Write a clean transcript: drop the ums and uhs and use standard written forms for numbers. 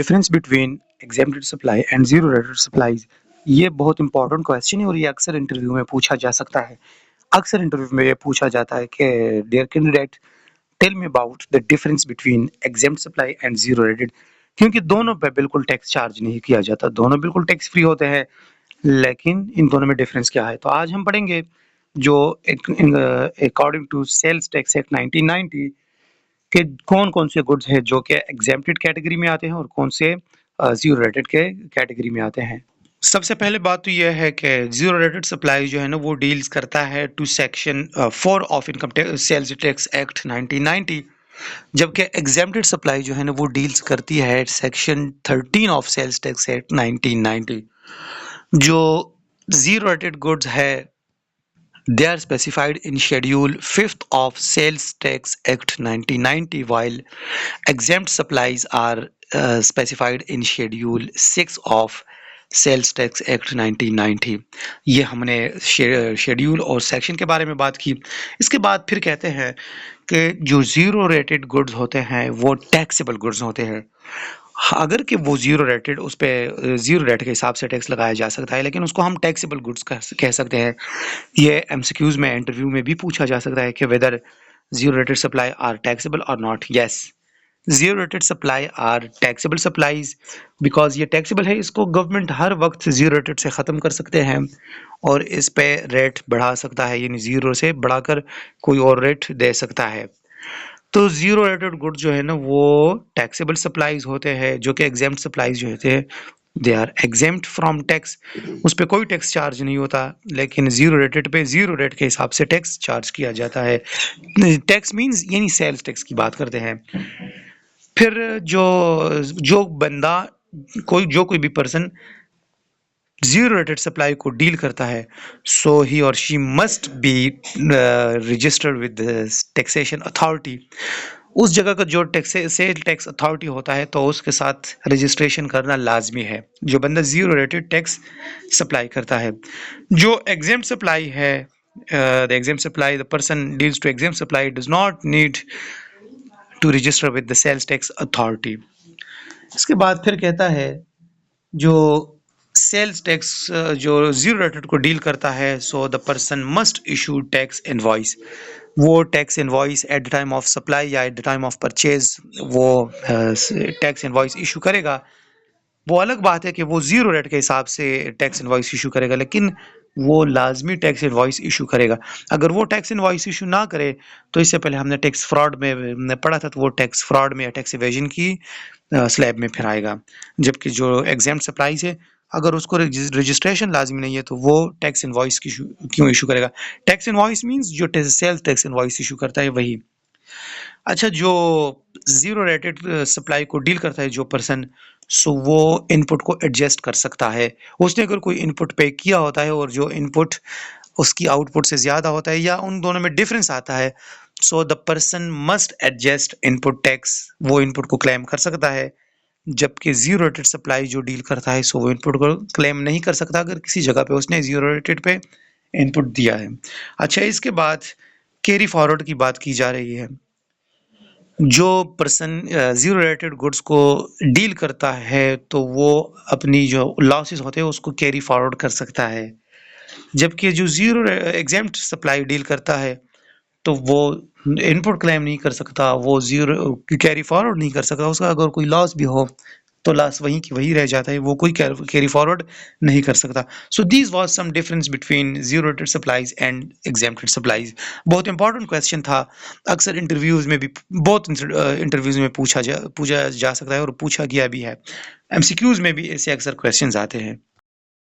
Difference between exempted supply and zero rated supplies, ये बहुत important question है और ये अक्सर इंटरव्यू में पूछा जा सकता है। अक्सर इंटरव्यू में ये पूछा जाता है कि dear candidate tell me about the difference between exempt supply and zero rated, क्योंकि दोनों पे बिल्कुल टैक्स चार्ज नहीं किया जाता, दोनों बिल्कुल टैक्स फ्री होते हैं, लेकिन इन दोनों में डिफरेंस क्या है। तो आज हम पढ़ेंगे जो according to sales tax act 1990 कि कौन-कौन से गुड्स हैं जो कि एग्जेम्प्टेड कैटेगरी में आते हैं और कौन से ज़ीरो रेटेड के कैटेगरी में आते हैं। सबसे पहले बात तो यह है कि ज़ीरो रेटेड सप्लाई जो है ना वो डील्स करता है to section 4 of income sales tax act 1990, जबकि एग्जेम्प्टेड सप्लाई जो है ना वो डील्स करती है section 13 of sales tax act 1990। जो ज़ीरो रेटेड गुड्स है they are specified in schedule 5th of sales tax act 1990, while exempt supplies are specified in schedule 6 of sales tax act 1990। ये हमने शेड्यूल और section के बारे में बात की। इसके बाद फिर कहते हैं कि जो ज़ीरो रेटेड गुड्स होते हैं वो टैक्सेबल गुड्स होते हैं। अगर कि वो ज़ीरो रेटेड, उस पर ज़ीरो रेट के हिसाब से टैक्स लगाया जा सकता है, लेकिन उसको हम टैक्सेबल गुड्स कह सकते हैं। ये एमसीक्यूज में इंटरव्यू में भी पूछा जा सकता है कि whether zero rated supply are taxable और not. Yes, zero rated supply are taxable supplies, because ये टैक्सेबल है, इसको गवर्नमेंट हर वक्त ज़ीरो रेटेड से ख़त्म कर सकते हैं और इस पे रेट बढ़ा सकता है, यानी ज़ीरो से बढ़ाकर कोई और रेट दे सकता है। तो ज़ीरो रेटेड गुड्स जो है ना वो टैक्सेबल सप्लाईज होते हैं, जो कि एग्जेम्प्ट सप्लाईज जो होते हैं they are exempt from tax, उस पर कोई टैक्स चार्ज नहीं होता, लेकिन ज़ीरो रेटेड पे ज़ीरो रेट के हिसाब से टैक्स चार्ज किया जाता है। टैक्स मीन्स यानी सेल्स टैक्स की बात करते हैं। फिर जो जो बंदा कोई भी पर्सन ज़ीरो रेटेड सप्लाई को डील करता है, सो ही और she must be registered with taxation authority. उस जगह का जो सेल टैक्स अथॉरिटी होता है तो उसके साथ रजिस्ट्रेशन करना लाजमी है, जो बंदा ज़ीरो रेटेड टैक्स सप्लाई करता है। जो एग्जेम्प्ट सप्लाई है, the exempt supply, the person deals to exempt supply does not need to register with the sales tax authority. इसके बाद फिर कहता है जो सेल्स टैक्स जो ज़ीरो रेटेड को डील करता है, so the person must issue tax invoice. वो tax invoice at the time of supply या at the time of purchase वो टैक्स इनवॉइस इशू करेगा। वो अलग बात है कि वो ज़ीरो रेट के हिसाब से टैक्स इनवॉइस इशू करेगा, लेकिन वो लाजमी टैक्स इनवॉइस इशू करेगा। अगर वो टैक्स इनवॉइस इशू ना करे तो इससे पहले हमने टैक्स फ्रॉड में पढ़ा था, तो वो टैक्स फ्रॉड में या टैक्स इवेजन की स्लैब में फिर आएगा। जबकि जो एग्जेम्प्ट सप्लाईज है, अगर उसको रजिस्ट्रेशन लाजमी नहीं है तो वो टैक्स इनवॉइस क्यों इशू करेगा। टैक्स इनवॉइस मीन्स जो सेल्स टैक्स इनवॉइस इशू करता है वही। अच्छा, जो ज़ीरो रेटेड सप्लाई को डील करता है जो पर्सन, सो वो इनपुट को एडजस्ट कर सकता है। उसने अगर कोई इनपुट पे किया होता है और जो इनपुट उसकी आउटपुट से ज़्यादा होता है या उन दोनों में डिफरेंस आता है, so the person must adjust input tax, वो इनपुट को क्लेम कर सकता है। जबकि ज़ीरो रेटेड सप्लाई जो डील करता है, सो वो इनपुट को क्लेम नहीं कर सकता अगर किसी जगह पे उसने ज़ीरो रेटेड पे इनपुट दिया है। अच्छा, इसके बाद कैरी फॉरवर्ड की बात की जा रही है। जो पर्सन ज़ीरो रेटेड गुड्स को डील करता है तो वो अपनी जो लॉसेस होते हैं उसको कैरी फॉरवर्ड कर सकता है, जबकि जो ज़ीरो एग्जेम्प्ट सप्लाई डील करता है तो वो इनपुट क्लेम नहीं कर सकता, वो ज़ीरो कैरी फॉरवर्ड नहीं कर सकता। उसका अगर कोई लॉस भी हो तो लॉस वहीं की वहीं रह जाता है, वो कोई कैरी फॉरवर्ड नहीं कर सकता। So these was some difference between zero rated supplies and exempted supplies. बहुत इंपॉर्टेंट क्वेश्चन था, अक्सर इंटरव्यूज़ में भी बहुत इंटरव्यूज़ में पूछा जा सकता है और पूछा गया भी है। एमसीक्यूज़ में भी ऐसे अक्सर क्वेश्चंस आते हैं।